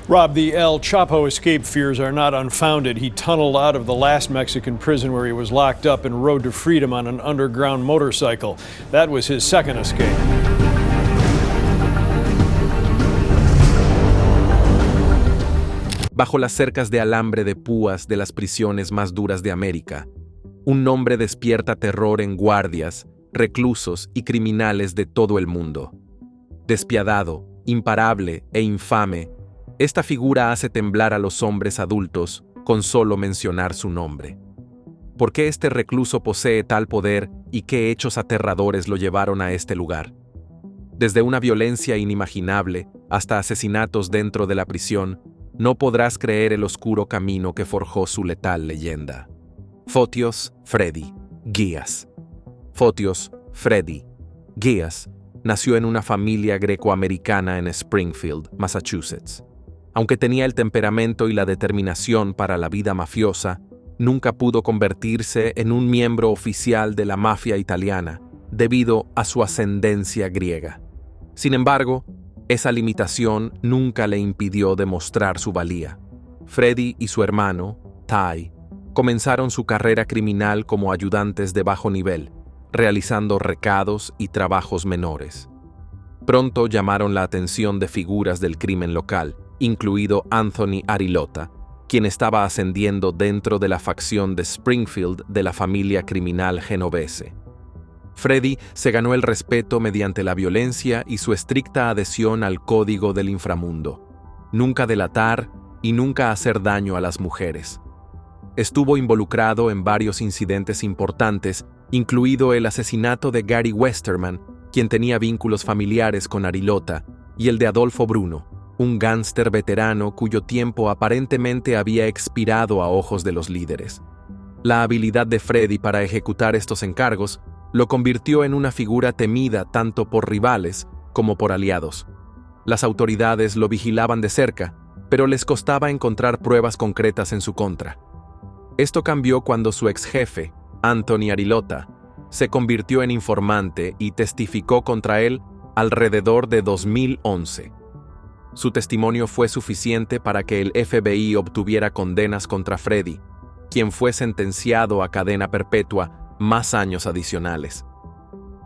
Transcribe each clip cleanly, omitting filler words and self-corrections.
Rob, the El Chapo escape fears are not unfounded. He tunneled out of the last Mexican prison where he was locked up and rode to freedom on an underground motorcycle. That was his second escape. Bajo las cercas de alambre de púas de las prisiones más duras de América, un nombre despierta terror en guardias, reclusos y criminales de todo el mundo. Despiadado, imparable e infame, esta figura hace temblar a los hombres adultos con solo mencionar su nombre. ¿Por qué este recluso posee tal poder y qué hechos aterradores lo llevaron a este lugar? Desde una violencia inimaginable hasta asesinatos dentro de la prisión, no podrás creer el oscuro camino que forjó su letal leyenda. Fotios Freddy Guías. Fotios Freddy Guías nació en una familia grecoamericana en Springfield, Massachusetts. Aunque tenía el temperamento y la determinación para la vida mafiosa, nunca pudo convertirse en un miembro oficial de la mafia italiana debido a su ascendencia griega. Sin embargo, esa limitación nunca le impidió demostrar su valía. Freddy y su hermano, Ty, comenzaron su carrera criminal como ayudantes de bajo nivel, realizando recados y trabajos menores. Pronto llamaron la atención de figuras del crimen local, incluido Anthony Arilota, quien estaba ascendiendo dentro de la facción de Springfield de la familia criminal genovese. Freddy se ganó el respeto mediante la violencia y su estricta adhesión al código del inframundo: nunca delatar y nunca hacer daño a las mujeres. Estuvo involucrado en varios incidentes importantes, incluido el asesinato de Gary Westerman, quien tenía vínculos familiares con Arilota, y el de Adolfo Bruno, un gángster veterano cuyo tiempo aparentemente había expirado a ojos de los líderes. La habilidad de Freddy para ejecutar estos encargos lo convirtió en una figura temida tanto por rivales como por aliados. Las autoridades lo vigilaban de cerca, pero les costaba encontrar pruebas concretas en su contra. Esto cambió cuando su ex jefe, Anthony Arilota, se convirtió en informante y testificó contra él alrededor de 2011. Su testimonio fue suficiente para que el FBI obtuviera condenas contra Freddy, quien fue sentenciado a cadena perpetua más años adicionales.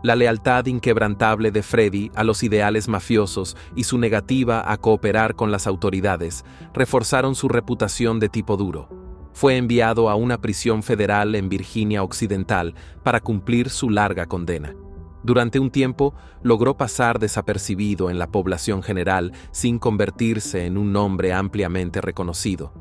La lealtad inquebrantable de Freddy a los ideales mafiosos y su negativa a cooperar con las autoridades reforzaron su reputación de tipo duro. Fue enviado a una prisión federal en Virginia Occidental para cumplir su larga condena. Durante un tiempo, logró pasar desapercibido en la población general sin convertirse en un nombre ampliamente reconocido.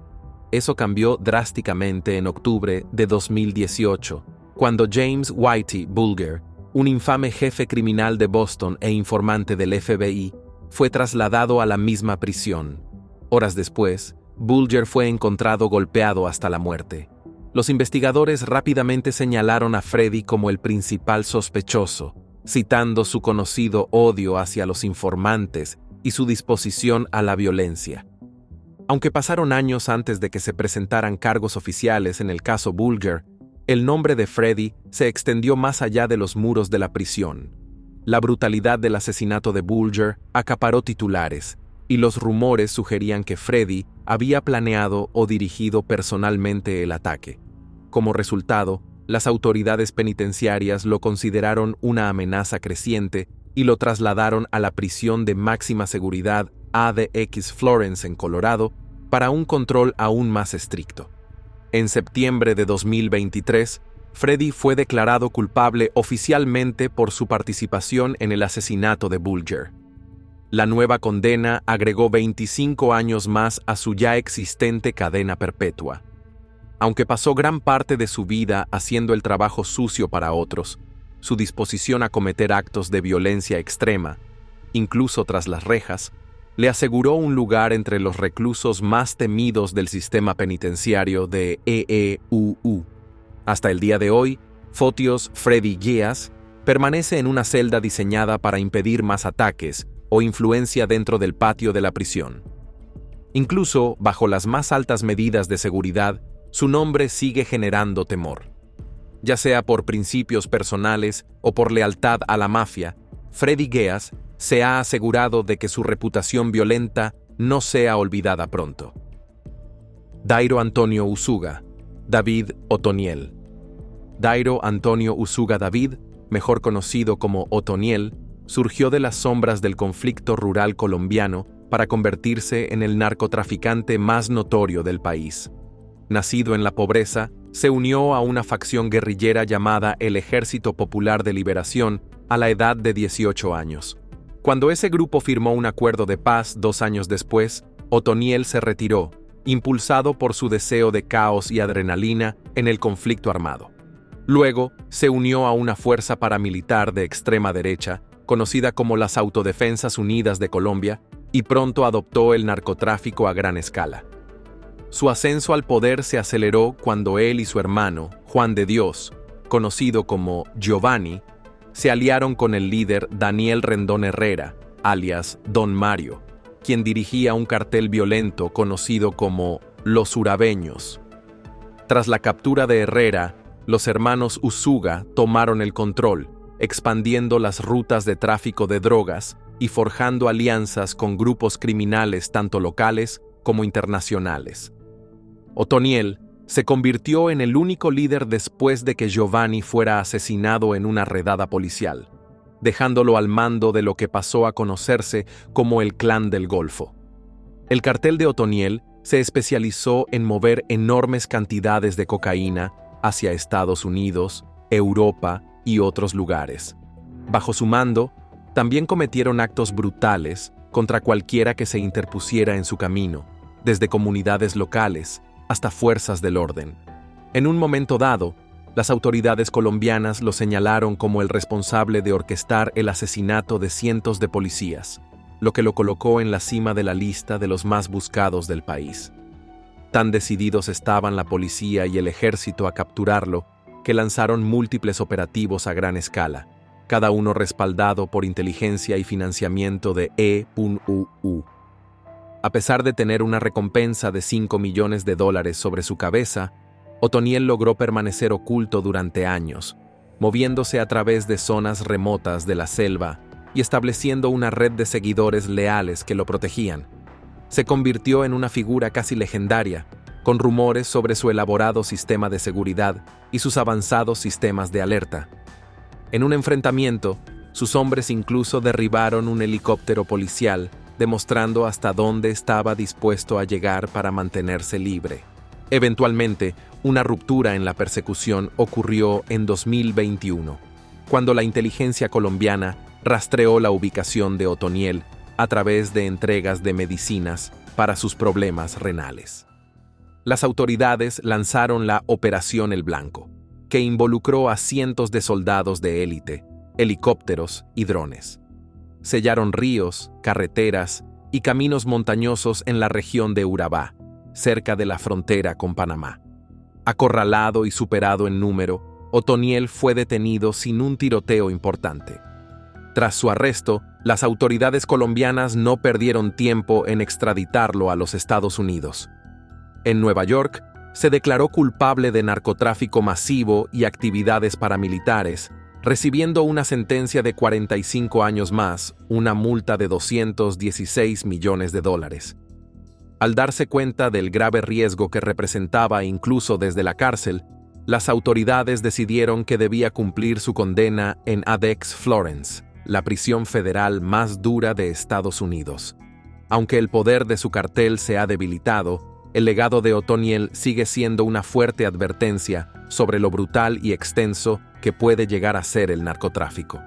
Eso cambió drásticamente en octubre de 2018, cuando James Whitey Bulger, un infame jefe criminal de Boston e informante del FBI, fue trasladado a la misma prisión. Horas después, Bulger fue encontrado golpeado hasta la muerte. Los investigadores rápidamente señalaron a Freddy como el principal sospechoso, citando su conocido odio hacia los informantes y su disposición a la violencia. Aunque pasaron años antes de que se presentaran cargos oficiales en el caso Bulger, el nombre de Freddy se extendió más allá de los muros de la prisión. La brutalidad del asesinato de Bulger acaparó titulares, y los rumores sugerían que Freddy había planeado o dirigido personalmente el ataque. Como resultado, las autoridades penitenciarias lo consideraron una amenaza creciente y lo trasladaron a la prisión de máxima seguridad ADX Florence en Colorado para un control aún más estricto. En septiembre de 2023, Freddy fue declarado culpable oficialmente por su participación en el asesinato de Bulger. La nueva condena agregó 25 años más a su ya existente cadena perpetua. Aunque pasó gran parte de su vida haciendo el trabajo sucio para otros, su disposición a cometer actos de violencia extrema, incluso tras las rejas, le aseguró un lugar entre los reclusos más temidos del sistema penitenciario de EEUU. Hasta el día de hoy, Fotios Freddy Guías permanece en una celda diseñada para impedir más ataques o influencia dentro del patio de la prisión. Incluso bajo las más altas medidas de seguridad, su nombre sigue generando temor. Ya sea por principios personales o por lealtad a la mafia, Freddy Guías se ha asegurado de que su reputación violenta no sea olvidada pronto. Dairo Antonio Usuga, David Otoniel. Dairo Antonio Usuga David, mejor conocido como Otoniel, surgió de las sombras del conflicto rural colombiano para convertirse en el narcotraficante más notorio del país. Nacido en la pobreza, se unió a una facción guerrillera llamada el Ejército Popular de Liberación a la edad de 18 años. Cuando ese grupo firmó un acuerdo de paz 2 años después, Otoniel se retiró, impulsado por su deseo de caos y adrenalina en el conflicto armado. Luego, se unió a una fuerza paramilitar de extrema derecha, conocida como las Autodefensas Unidas de Colombia, y pronto adoptó el narcotráfico a gran escala. Su ascenso al poder se aceleró cuando él y su hermano, Juan de Dios, conocido como Giovanni, se aliaron con el líder Daniel Rendón Herrera, alias Don Mario, quien dirigía un cartel violento conocido como Los Urabeños. Tras la captura de Herrera, los hermanos Usuga tomaron el control, expandiendo las rutas de tráfico de drogas y forjando alianzas con grupos criminales tanto locales como internacionales. Otoniel se convirtió en el único líder después de que Giovanni fuera asesinado en una redada policial, dejándolo al mando de lo que pasó a conocerse como el Clan del Golfo. El cartel de Otoniel se especializó en mover enormes cantidades de cocaína hacia Estados Unidos, Europa y otros lugares. Bajo su mando, también cometieron actos brutales contra cualquiera que se interpusiera en su camino, desde comunidades locales hasta fuerzas del orden. En un momento dado, las autoridades colombianas lo señalaron como el responsable de orquestar el asesinato de cientos de policías, lo que lo colocó en la cima de la lista de los más buscados del país. Tan decididos estaban la policía y el ejército a capturarlo, que lanzaron múltiples operativos a gran escala, cada uno respaldado por inteligencia y financiamiento de E.U.U. A pesar de tener una recompensa de $5 millones sobre su cabeza, Otoniel logró permanecer oculto durante años, moviéndose a través de zonas remotas de la selva y estableciendo una red de seguidores leales que lo protegían. Se convirtió en una figura casi legendaria, con rumores sobre su elaborado sistema de seguridad y sus avanzados sistemas de alerta. En un enfrentamiento, sus hombres incluso derribaron un helicóptero policial, demostrando hasta dónde estaba dispuesto a llegar para mantenerse libre. Eventualmente, una ruptura en la persecución ocurrió en 2021, cuando la inteligencia colombiana rastreó la ubicación de Otoniel a través de entregas de medicinas para sus problemas renales. Las autoridades lanzaron la Operación El Blanco, que involucró a cientos de soldados de élite, helicópteros y drones. Sellaron ríos, carreteras y caminos montañosos en la región de Urabá, cerca de la frontera con Panamá. Acorralado y superado en número, Otoniel fue detenido sin un tiroteo importante. Tras su arresto, las autoridades colombianas no perdieron tiempo en extraditarlo a los Estados Unidos. En Nueva York, se declaró culpable de narcotráfico masivo y actividades paramilitares, recibiendo una sentencia de 45 años más, una multa de $216 millones. Al darse cuenta del grave riesgo que representaba incluso desde la cárcel, las autoridades decidieron que debía cumplir su condena en ADEX Florence, la prisión federal más dura de Estados Unidos. Aunque el poder de su cartel se ha debilitado, el legado de Otoniel sigue siendo una fuerte advertencia sobre lo brutal y extenso que puede llegar a ser el narcotráfico.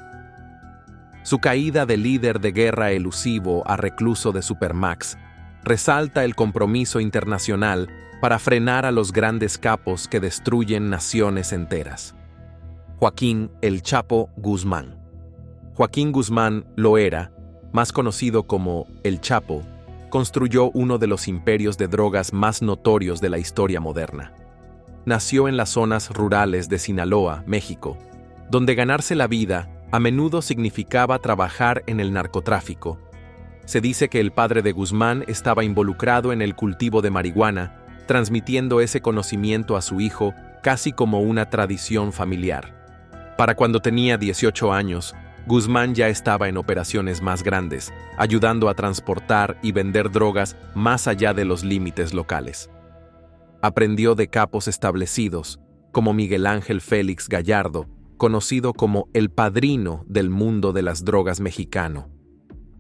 Su caída de líder de guerra elusivo a recluso de Supermax resalta el compromiso internacional para frenar a los grandes capos que destruyen naciones enteras. Joaquín El Chapo Guzmán. Joaquín Guzmán Loera, más conocido como El Chapo, construyó uno de los imperios de drogas más notorios de la historia moderna. Nació en las zonas rurales de Sinaloa, México, donde ganarse la vida a menudo significaba trabajar en el narcotráfico. Se dice que el padre de Guzmán estaba involucrado en el cultivo de marihuana, transmitiendo ese conocimiento a su hijo casi como una tradición familiar. Para cuando tenía 18 años, Guzmán ya estaba en operaciones más grandes, ayudando a transportar y vender drogas más allá de los límites locales. Aprendió de capos establecidos, como Miguel Ángel Félix Gallardo, conocido como el padrino del mundo de las drogas mexicano.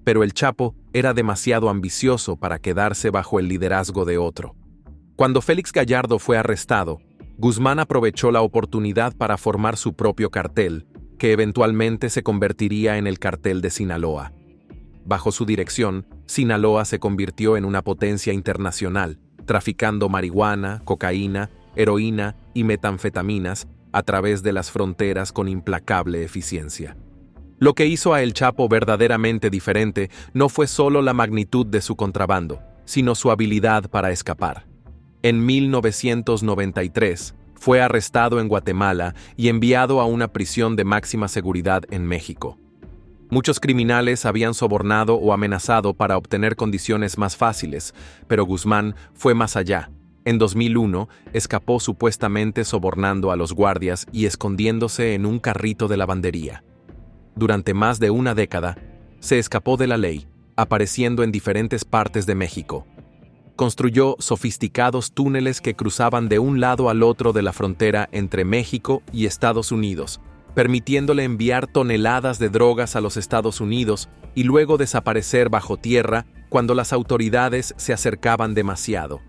Pero el Chapo era demasiado ambicioso para quedarse bajo el liderazgo de otro. Cuando Félix Gallardo fue arrestado, Guzmán aprovechó la oportunidad para formar su propio cartel, que eventualmente se convertiría en el Cartel de Sinaloa. Bajo su dirección, Sinaloa se convirtió en una potencia internacional, traficando marihuana, cocaína, heroína y metanfetaminas a través de las fronteras con implacable eficiencia. Lo que hizo a El Chapo verdaderamente diferente no fue solo la magnitud de su contrabando, sino su habilidad para escapar. En 1993, fue arrestado en Guatemala y enviado a una prisión de máxima seguridad en México. Muchos criminales habían sobornado o amenazado para obtener condiciones más fáciles, pero Guzmán fue más allá. En 2001, escapó supuestamente sobornando a los guardias y escondiéndose en un carrito de lavandería. Durante más de una década, se escapó de la ley, apareciendo en diferentes partes de México. Construyó sofisticados túneles que cruzaban de un lado al otro de la frontera entre México y Estados Unidos, permitiéndole enviar toneladas de drogas a los Estados Unidos y luego desaparecer bajo tierra cuando las autoridades se acercaban demasiado.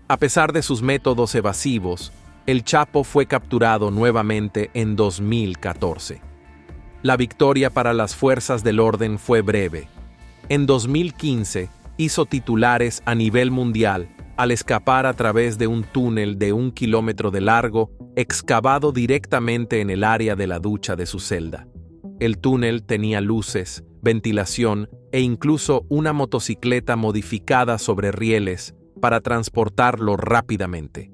A pesar de sus métodos evasivos, El Chapo fue capturado nuevamente en 2014. La victoria para las fuerzas del orden fue breve. En 2015, hizo titulares a nivel mundial al escapar a través de un túnel de 1 kilómetro de largo, excavado directamente en el área de la ducha de su celda. El túnel tenía luces, ventilación e incluso una motocicleta modificada sobre rieles para transportarlo rápidamente.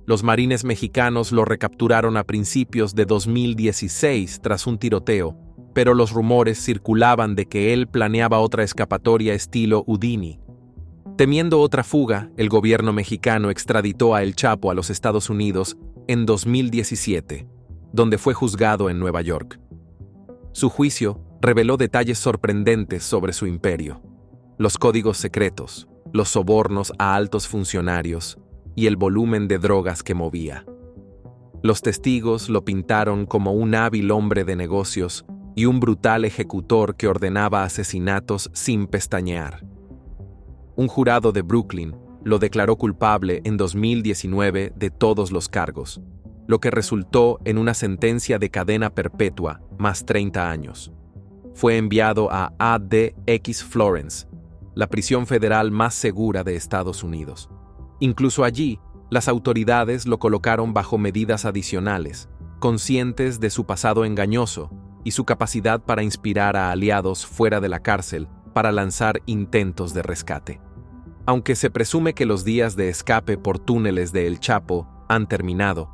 Los marines mexicanos lo recapturaron a principios de 2016 tras un tiroteo, pero los rumores circulaban de que él planeaba otra escapatoria estilo Houdini. Temiendo otra fuga, el gobierno mexicano extraditó a El Chapo a los Estados Unidos en 2017, donde fue juzgado en Nueva York. Su juicio reveló detalles sorprendentes sobre su imperio: los códigos secretos, los sobornos a altos funcionarios y el volumen de drogas que movía. Los testigos lo pintaron como un hábil hombre de negocios y un brutal ejecutor que ordenaba asesinatos sin pestañear. Un jurado de Brooklyn lo declaró culpable en 2019 de todos los cargos, lo que resultó en una sentencia de cadena perpetua más 30 años. Fue enviado a ADX Florence, la prisión federal más segura de Estados Unidos. Incluso allí, las autoridades lo colocaron bajo medidas adicionales, conscientes de su pasado engañoso y su capacidad para inspirar a aliados fuera de la cárcel para lanzar intentos de rescate. Aunque se presume que los días de escape por túneles de El Chapo han terminado,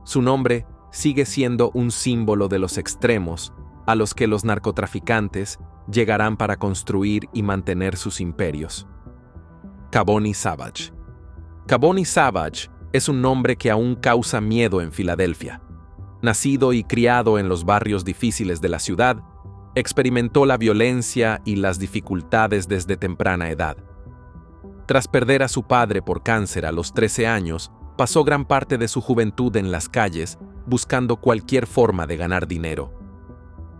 su nombre sigue siendo un símbolo de los extremos a los que los narcotraficantes llegarán para construir y mantener sus imperios. Caboni Savage. Caboni Savage es un nombre que aún causa miedo en Filadelfia. Nacido y criado en los barrios difíciles de la ciudad, experimentó la violencia y las dificultades desde temprana edad. Tras perder a su padre por cáncer a los 13 años, pasó gran parte de su juventud en las calles buscando cualquier forma de ganar dinero.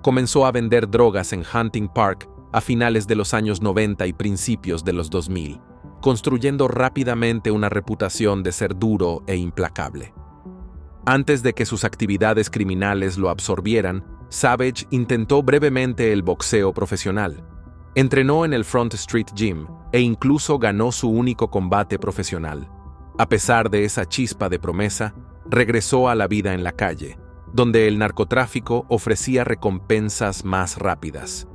Comenzó a vender drogas en Hunting Park a finales de los años 90 y principios de los 2000, construyendo rápidamente una reputación de ser duro e implacable. Antes de que sus actividades criminales lo absorbieran, Savage intentó brevemente el boxeo profesional. Entrenó en el Front Street Gym e incluso ganó su único combate profesional. A pesar de esa chispa de promesa, regresó a la vida en la calle, donde el narcotráfico ofrecía recompensas más rápidas.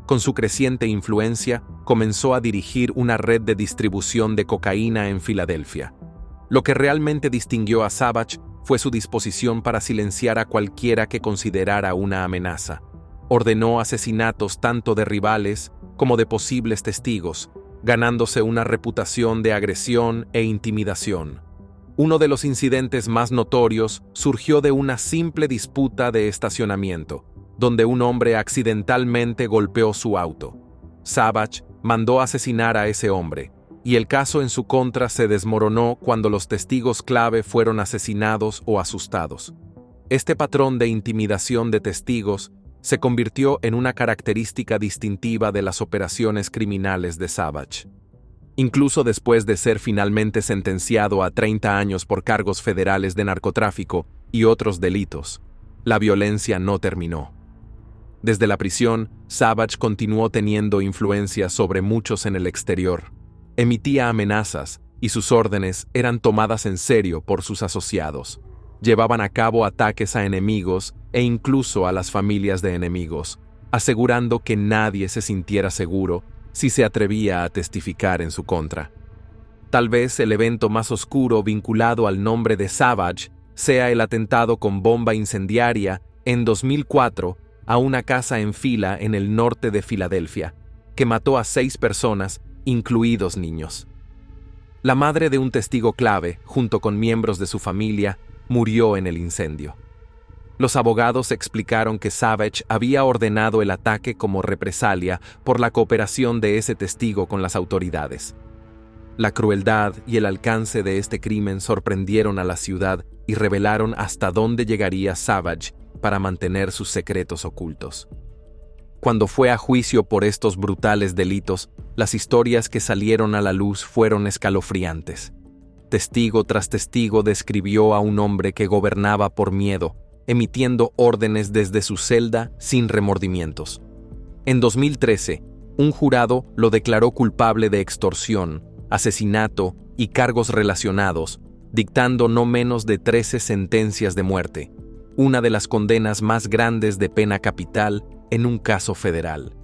Con su creciente influencia, comenzó a dirigir una red de distribución de cocaína en Filadelfia. Lo que realmente distinguió a Savage fue su disposición para silenciar a cualquiera que considerara una amenaza. Ordenó asesinatos tanto de rivales como de posibles testigos, ganándose una reputación de agresión e intimidación. Uno de los incidentes más notorios surgió de una simple disputa de estacionamiento, donde un hombre accidentalmente golpeó su auto. Savage mandó asesinar a ese hombre, y el caso en su contra se desmoronó cuando los testigos clave fueron asesinados o asustados. Este patrón de intimidación de testigos se convirtió en una característica distintiva de las operaciones criminales de Savage. Incluso después de ser finalmente sentenciado a 30 años por cargos federales de narcotráfico y otros delitos, la violencia no terminó. Desde la prisión, Savage continuó teniendo influencia sobre muchos en el exterior. Emitía amenazas y sus órdenes eran tomadas en serio por sus asociados. Llevaban a cabo ataques a enemigos e incluso a las familias de enemigos, asegurando que nadie se sintiera seguro si se atrevía a testificar en su contra. Tal vez el evento más oscuro vinculado al nombre de Savage sea el atentado con bomba incendiaria en 2004 a una casa en fila en el norte de Filadelfia, que mató a 6 personas, incluidos niños. La madre de un testigo clave, junto con miembros de su familia, murió en el incendio. Los abogados explicaron que Savage había ordenado el ataque como represalia por la cooperación de ese testigo con las autoridades. La crueldad y el alcance de este crimen sorprendieron a la ciudad y revelaron hasta dónde llegaría Savage para mantener sus secretos ocultos. Cuando fue a juicio por estos brutales delitos, las historias que salieron a la luz fueron escalofriantes. Testigo tras testigo describió a un hombre que gobernaba por miedo, emitiendo órdenes desde su celda sin remordimientos. En 2013, un jurado lo declaró culpable de extorsión, asesinato y cargos relacionados, dictando no menos de 13 sentencias de muerte, una de las condenas más grandes de pena capital en un caso federal.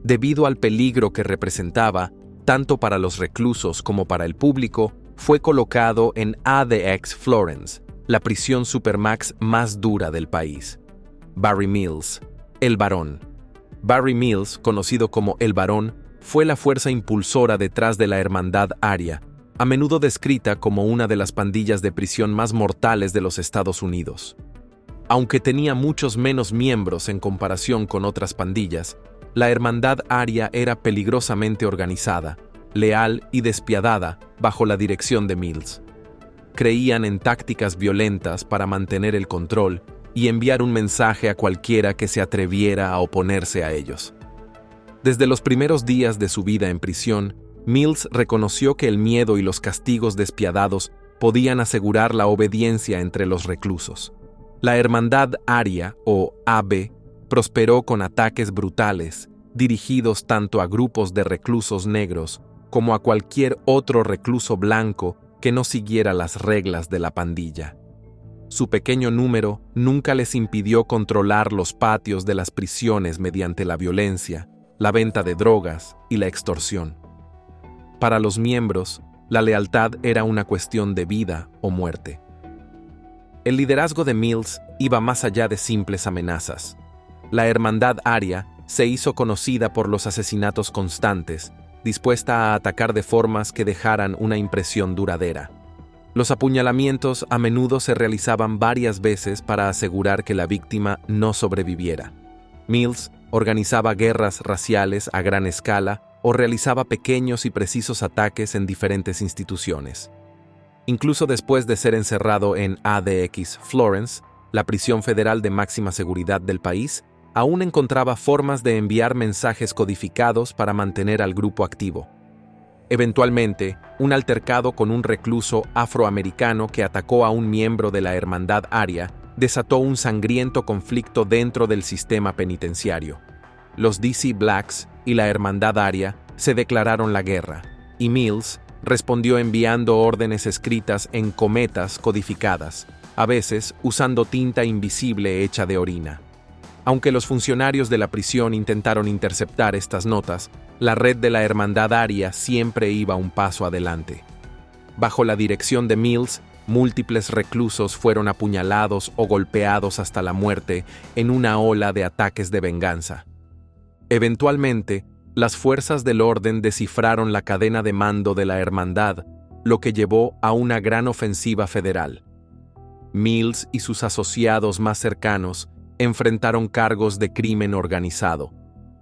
Debido al peligro que representaba, tanto para los reclusos como para el público, fue colocado en ADX Florence, la prisión supermax más dura del país. Barry Mills, el Barón. Barry Mills, conocido como el Barón, fue la fuerza impulsora detrás de la Hermandad Aria, a menudo descrita como una de las pandillas de prisión más mortales de los Estados Unidos. Aunque tenía muchos menos miembros en comparación con otras pandillas, la Hermandad Aria era peligrosamente organizada, leal y despiadada bajo la dirección de Mills. Creían en tácticas violentas para mantener el control y enviar un mensaje a cualquiera que se atreviera a oponerse a ellos. Desde los primeros días de su vida en prisión, Mills reconoció que el miedo y los castigos despiadados podían asegurar la obediencia entre los reclusos. La Hermandad Aria, o AB, prosperó con ataques brutales, dirigidos tanto a grupos de reclusos negros como a cualquier otro recluso blanco que no siguiera las reglas de la pandilla. Su pequeño número nunca les impidió controlar los patios de las prisiones mediante la violencia, la venta de drogas y la extorsión. Para los miembros, la lealtad era una cuestión de vida o muerte. El liderazgo de Mills iba más allá de simples amenazas. La Hermandad Aria se hizo conocida por los asesinatos constantes, dispuesta a atacar de formas que dejaran una impresión duradera. Los apuñalamientos a menudo se realizaban varias veces para asegurar que la víctima no sobreviviera. Mills organizaba guerras raciales a gran escala o realizaba pequeños y precisos ataques en diferentes instituciones. Incluso después de ser encerrado en ADX Florence, la prisión federal de máxima seguridad del país, aún encontraba formas de enviar mensajes codificados para mantener al grupo activo. Eventualmente, un altercado con un recluso afroamericano que atacó a un miembro de la Hermandad Aria desató un sangriento conflicto dentro del sistema penitenciario. Los DC Blacks y la Hermandad Aria se declararon la guerra, y Mills respondió enviando órdenes escritas en cometas codificadas, a veces usando tinta invisible hecha de orina. Aunque los funcionarios de la prisión intentaron interceptar estas notas, la red de la Hermandad Aria siempre iba un paso adelante. Bajo la dirección de Mills, múltiples reclusos fueron apuñalados o golpeados hasta la muerte en una ola de ataques de venganza. Eventualmente, las fuerzas del orden descifraron la cadena de mando de la hermandad, lo que llevó a una gran ofensiva federal. Mills y sus asociados más cercanos enfrentaron cargos de crimen organizado,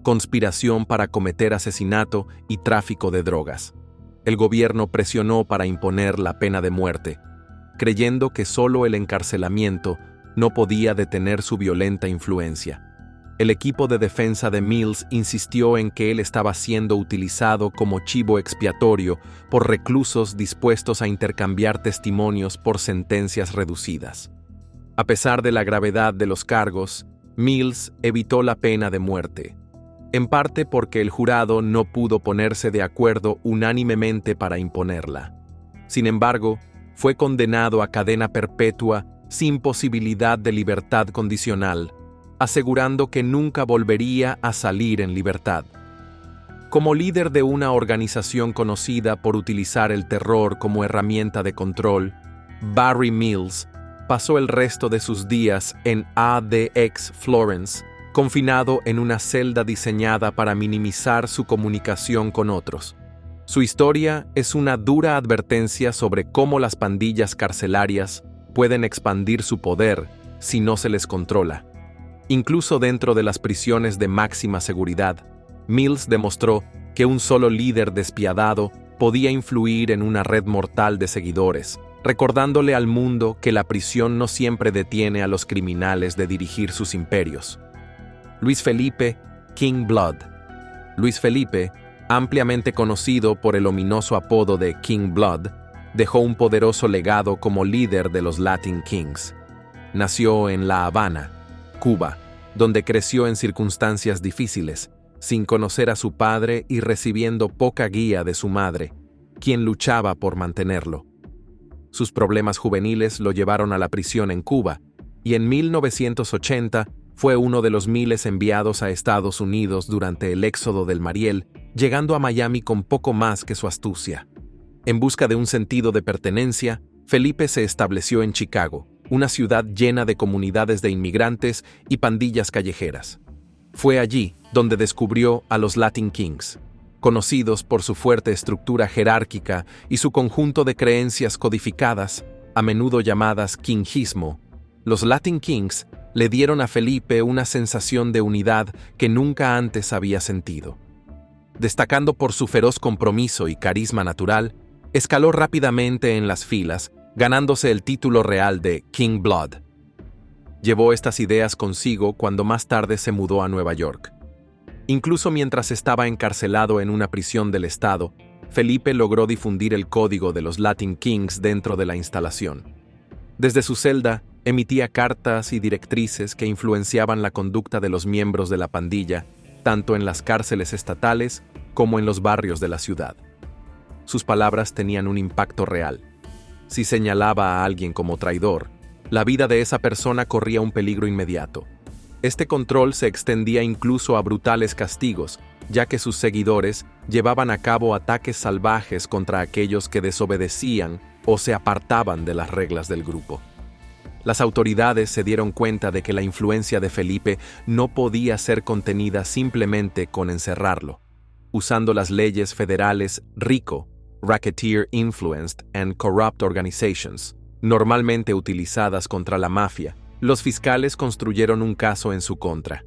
conspiración para cometer asesinato y tráfico de drogas. El gobierno presionó para imponer la pena de muerte, creyendo que solo el encarcelamiento no podía detener su violenta influencia. El equipo de defensa de Mills insistió en que él estaba siendo utilizado como chivo expiatorio por reclusos dispuestos a intercambiar testimonios por sentencias reducidas. A pesar de la gravedad de los cargos, Mills evitó la pena de muerte, en parte porque el jurado no pudo ponerse de acuerdo unánimemente para imponerla. Sin embargo, fue condenado a cadena perpetua sin posibilidad de libertad condicional, asegurando que nunca volvería a salir en libertad. Como líder de una organización conocida por utilizar el terror como herramienta de control, Barry Mills pasó el resto de sus días en ADX Florence, confinado en una celda diseñada para minimizar su comunicación con otros. Su historia es una dura advertencia sobre cómo las pandillas carcelarias pueden expandir su poder si no se les controla. Incluso dentro de las prisiones de máxima seguridad, Mills demostró que un solo líder despiadado podía influir en una red mortal de seguidores, recordándole al mundo que la prisión no siempre detiene a los criminales de dirigir sus imperios. Luis Felipe King Blood. Luis Felipe, ampliamente conocido por el ominoso apodo de King Blood, dejó un poderoso legado como líder de los Latin Kings. Nació en La Habana, Cuba, donde creció en circunstancias difíciles, sin conocer a su padre y recibiendo poca guía de su madre, quien luchaba por mantenerlo. Sus problemas juveniles lo llevaron a la prisión en Cuba, y en 1980 fue uno de los miles enviados a Estados Unidos durante el éxodo del Mariel, llegando a Miami con poco más que su astucia. En busca de un sentido de pertenencia, Felipe se estableció en Chicago, una ciudad llena de comunidades de inmigrantes y pandillas callejeras. Fue allí donde descubrió a los Latin Kings. Conocidos por su fuerte estructura jerárquica y su conjunto de creencias codificadas, a menudo llamadas kingismo, los Latin Kings le dieron a Felipe una sensación de unidad que nunca antes había sentido. Destacando por su feroz compromiso y carisma natural, escaló rápidamente en las filas, ganándose el título real de King Blood. Llevó estas ideas consigo cuando más tarde se mudó a Nueva York. Incluso mientras estaba encarcelado en una prisión del estado, Felipe logró difundir el código de los Latin Kings dentro de la instalación. Desde su celda, emitía cartas y directrices que influenciaban la conducta de los miembros de la pandilla, tanto en las cárceles estatales como en los barrios de la ciudad. Sus palabras tenían un impacto real. Si señalaba a alguien como traidor, la vida de esa persona corría un peligro inmediato. Este control se extendía incluso a brutales castigos, ya que sus seguidores llevaban a cabo ataques salvajes contra aquellos que desobedecían o se apartaban de las reglas del grupo. Las autoridades se dieron cuenta de que la influencia de Felipe no podía ser contenida simplemente con encerrarlo. Usando las leyes federales RICO, Racketeer Influenced and Corrupt Organizations, normalmente utilizadas contra la mafia, los fiscales construyeron un caso en su contra.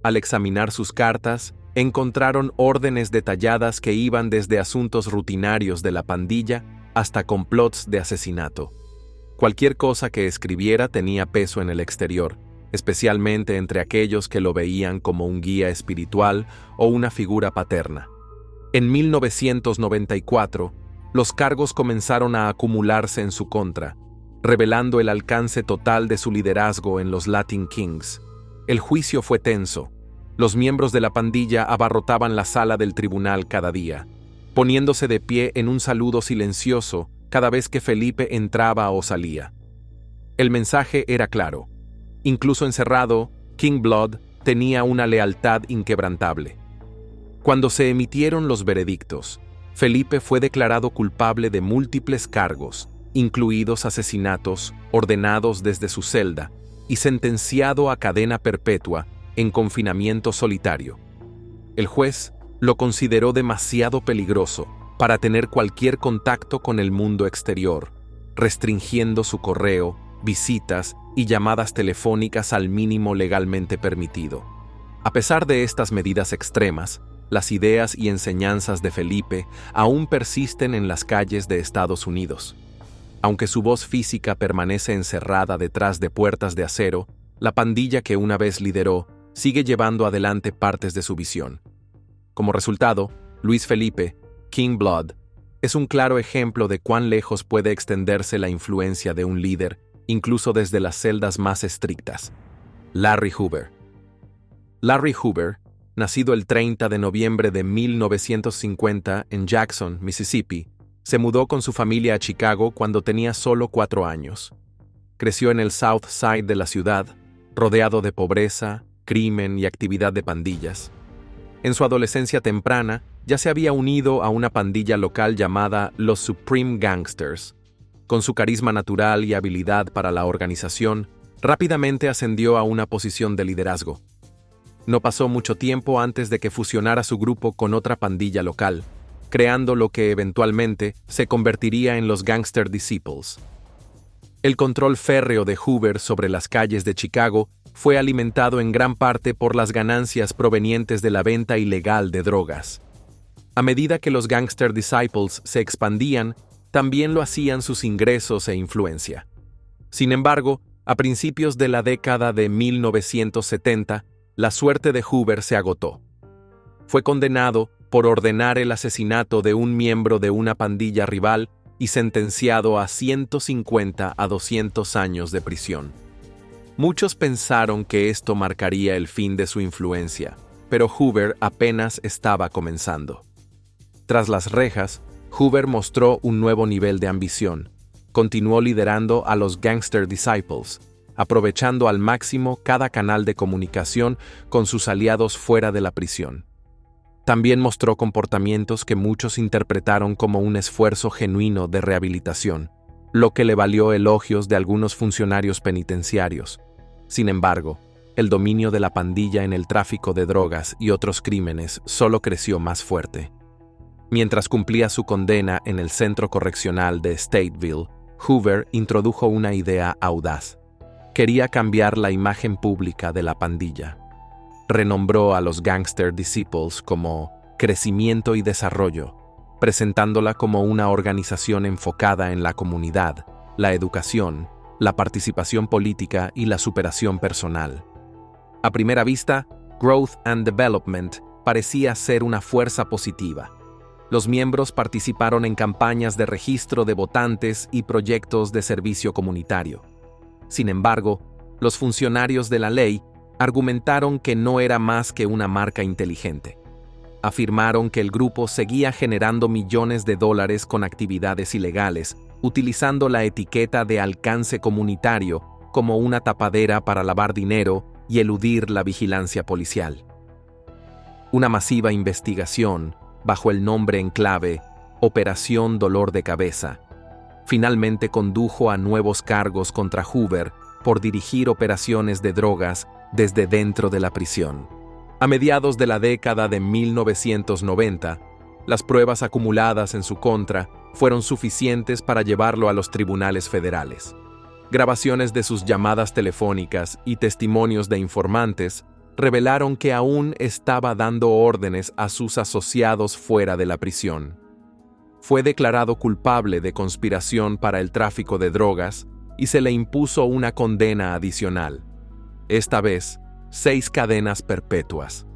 Al examinar sus cartas, encontraron órdenes detalladas que iban desde asuntos rutinarios de la pandilla hasta complots de asesinato. Cualquier cosa que escribiera tenía peso en el exterior, especialmente entre aquellos que lo veían como un guía espiritual o una figura paterna. En 1994, los cargos comenzaron a acumularse en su contra, revelando el alcance total de su liderazgo en los Latin Kings. El juicio fue tenso. Los miembros de la pandilla abarrotaban la sala del tribunal cada día, poniéndose de pie en un saludo silencioso cada vez que Felipe entraba o salía. El mensaje era claro. Incluso encerrado, King Blood tenía una lealtad inquebrantable. Cuando se emitieron los veredictos, Felipe fue declarado culpable de múltiples cargos, incluidos asesinatos ordenados desde su celda, y sentenciado a cadena perpetua en confinamiento solitario. El juez lo consideró demasiado peligroso para tener cualquier contacto con el mundo exterior, restringiendo su correo visitas y llamadas telefónicas al mínimo legalmente permitido. A pesar de estas medidas extremas, las ideas y enseñanzas de Felipe aún persisten en las calles de Estados Unidos. Aunque su voz física permanece encerrada detrás de puertas de acero, la pandilla que una vez lideró sigue llevando adelante partes de su visión. Como resultado, Luis Felipe, King Blood, es un claro ejemplo de cuán lejos puede extenderse la influencia de un líder, incluso desde las celdas más estrictas. Larry Hoover. Larry Hoover, nacido el 30 de noviembre de 1950 en Jackson, Mississippi, se mudó con su familia a Chicago cuando tenía solo 4 años. Creció en el South Side de la ciudad, rodeado de pobreza, crimen y actividad de pandillas. En su adolescencia temprana, ya se había unido a una pandilla local llamada los Supreme Gangsters. Con su carisma natural y habilidad para la organización, rápidamente ascendió a una posición de liderazgo. No pasó mucho tiempo antes de que fusionara su grupo con otra pandilla local, creando lo que eventualmente se convertiría en los Gangster Disciples. El control férreo de Hoover sobre las calles de Chicago fue alimentado en gran parte por las ganancias provenientes de la venta ilegal de drogas. A medida que los Gangster Disciples se expandían, también lo hacían sus ingresos e influencia. Sin embargo, a principios de la década de 1970, la suerte de Hoover se agotó. Fue condenado por ordenar el asesinato de un miembro de una pandilla rival y sentenciado a 150 a 200 años de prisión. Muchos pensaron que esto marcaría el fin de su influencia, pero Hoover apenas estaba comenzando. Tras las rejas, Hoover mostró un nuevo nivel de ambición. Continuó liderando a los Gangster Disciples, aprovechando al máximo cada canal de comunicación con sus aliados fuera de la prisión. También mostró comportamientos que muchos interpretaron como un esfuerzo genuino de rehabilitación, lo que le valió elogios de algunos funcionarios penitenciarios. Sin embargo, el dominio de la pandilla en el tráfico de drogas y otros crímenes solo creció más fuerte. Mientras cumplía su condena en el centro correccional de Stateville, Hoover introdujo una idea audaz. Quería cambiar la imagen pública de la pandilla. Renombró a los Gangster Disciples como Crecimiento y Desarrollo, presentándola como una organización enfocada en la comunidad, la educación, la participación política y la superación personal. A primera vista, Growth and Development parecía ser una fuerza positiva. Los miembros participaron en campañas de registro de votantes y proyectos de servicio comunitario. Sin embargo, los funcionarios de la ley argumentaron que no era más que una marca inteligente. Afirmaron que el grupo seguía generando millones de dólares con actividades ilegales, utilizando la etiqueta de alcance comunitario como una tapadera para lavar dinero y eludir la vigilancia policial. Una masiva investigación, bajo el nombre en clave Operación Dolor de Cabeza, finalmente condujo a nuevos cargos contra Hoover por dirigir operaciones de drogas desde dentro de la prisión. A mediados de la década de 1990, las pruebas acumuladas en su contra fueron suficientes para llevarlo a los tribunales federales. Grabaciones de sus llamadas telefónicas y testimonios de informantes revelaron que aún estaba dando órdenes a sus asociados fuera de la prisión. Fue declarado culpable de conspiración para el tráfico de drogas y se le impuso una condena adicional. Esta vez, 6 cadenas perpetuas.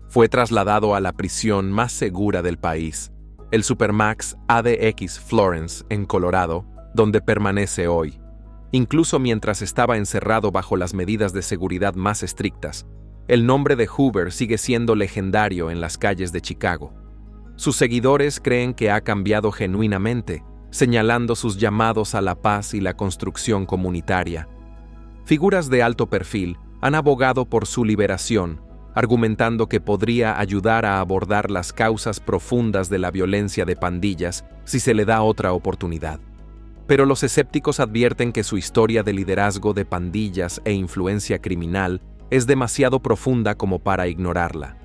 Fue trasladado a la prisión más segura del país, el Supermax ADX Florence, en Colorado, donde permanece hoy. Incluso mientras estaba encerrado bajo las medidas de seguridad más estrictas, el nombre de Hoover sigue siendo legendario en las calles de Chicago. Sus seguidores creen que ha cambiado genuinamente, señalando sus llamados a la paz y la construcción comunitaria. Figuras de alto perfil han abogado por su liberación, argumentando que podría ayudar a abordar las causas profundas de la violencia de pandillas si se le da otra oportunidad. Pero los escépticos advierten que su historia de liderazgo de pandillas e influencia criminal es demasiado profunda como para ignorarla.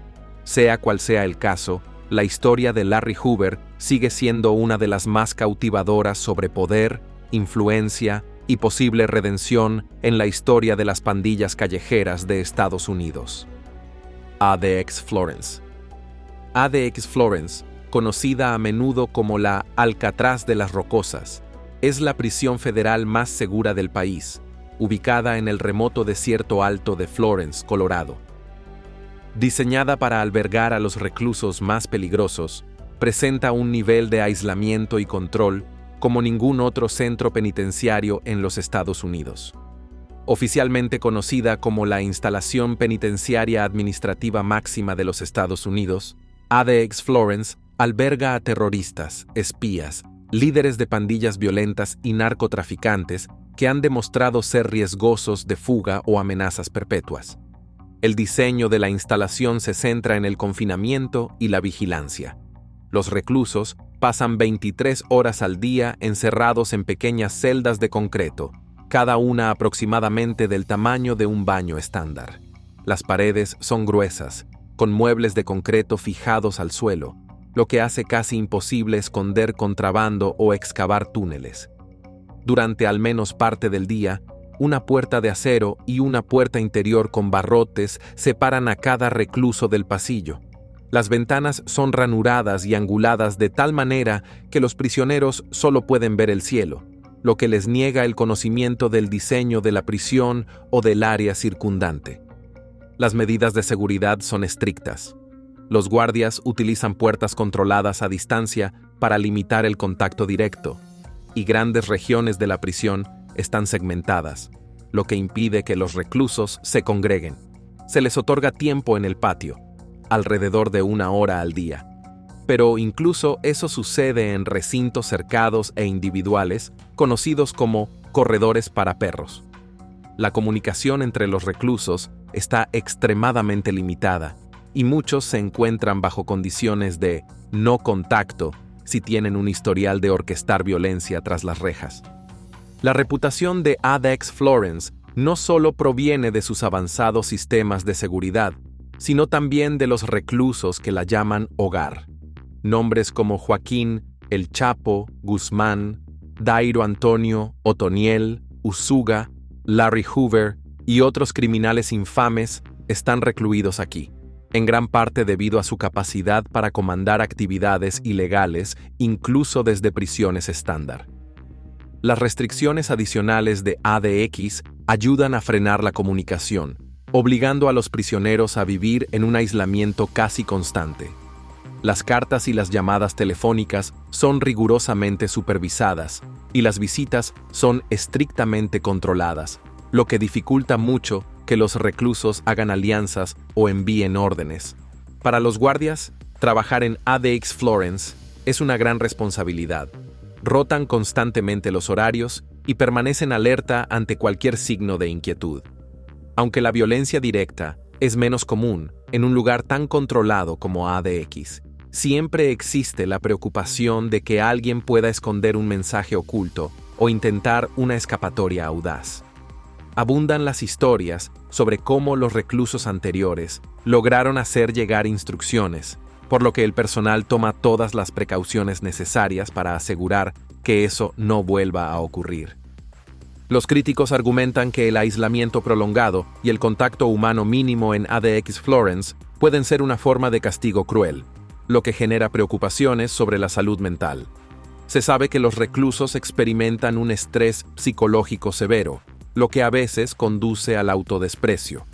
Sea cual sea el caso, la historia de Larry Hoover sigue siendo una de las más cautivadoras sobre poder, influencia y posible redención en la historia de las pandillas callejeras de Estados Unidos. ADX Florence. ADX Florence, conocida a menudo como la Alcatraz de las Rocosas, es la prisión federal más segura del país, ubicada en el remoto desierto alto de Florence, Colorado. Diseñada para albergar a los reclusos más peligrosos, presenta un nivel de aislamiento y control como ningún otro centro penitenciario en los Estados Unidos. Oficialmente conocida como la Instalación Penitenciaria Administrativa Máxima de los Estados Unidos, ADX Florence alberga a terroristas, espías, líderes de pandillas violentas y narcotraficantes que han demostrado ser riesgosos de fuga o amenazas perpetuas. El diseño de la instalación se centra en el confinamiento y la vigilancia. Los reclusos pasan 23 horas al día encerrados en pequeñas celdas de concreto, cada una aproximadamente del tamaño de un baño estándar. Las paredes son gruesas, con muebles de concreto fijados al suelo, lo que hace casi imposible esconder contrabando o excavar túneles. Durante al menos parte del día, una puerta de acero y una puerta interior con barrotes separan a cada recluso del pasillo. Las ventanas son ranuradas y anguladas de tal manera que los prisioneros solo pueden ver el cielo, lo que les niega el conocimiento del diseño de la prisión o del área circundante. Las medidas de seguridad son estrictas. Los guardias utilizan puertas controladas a distancia para limitar el contacto directo, y grandes regiones de la prisión están segmentadas, lo que impide que los reclusos se congreguen. Se les otorga tiempo en el patio, alrededor de 1 hora al día. Pero incluso eso sucede en recintos cercados e individuales, conocidos como corredores para perros. La comunicación entre los reclusos está extremadamente limitada, y muchos se encuentran bajo condiciones de no contacto si tienen un historial de orquestar violencia tras las rejas. La reputación de ADX Florence no solo proviene de sus avanzados sistemas de seguridad, sino también de los reclusos que la llaman hogar. Nombres como Joaquín, El Chapo, Guzmán, Dairo Antonio, Otoniel, Usuga, Larry Hoover y otros criminales infames están recluidos aquí, en gran parte debido a su capacidad para comandar actividades ilegales, incluso desde prisiones estándar. Las restricciones adicionales de ADX ayudan a frenar la comunicación, obligando a los prisioneros a vivir en un aislamiento casi constante. Las cartas y las llamadas telefónicas son rigurosamente supervisadas, y las visitas son estrictamente controladas, lo que dificulta mucho que los reclusos hagan alianzas o envíen órdenes. Para los guardias, trabajar en ADX Florence es una gran responsabilidad. Rotan constantemente los horarios y permanecen alerta ante cualquier signo de inquietud. Aunque la violencia directa es menos común en un lugar tan controlado como ADX, siempre existe la preocupación de que alguien pueda esconder un mensaje oculto o intentar una escapatoria audaz. Abundan las historias sobre cómo los reclusos anteriores lograron hacer llegar instrucciones, por lo que el personal toma todas las precauciones necesarias para asegurar que eso no vuelva a ocurrir. Los críticos argumentan que el aislamiento prolongado y el contacto humano mínimo en ADX Florence pueden ser una forma de castigo cruel, lo que genera preocupaciones sobre la salud mental. Se sabe que los reclusos experimentan un estrés psicológico severo, lo que a veces conduce al autodesprecio.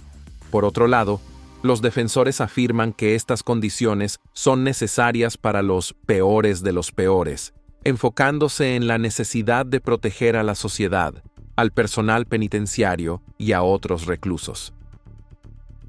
Por otro lado, los defensores afirman que estas condiciones son necesarias para los peores de los peores, enfocándose en la necesidad de proteger a la sociedad, al personal penitenciario y a otros reclusos.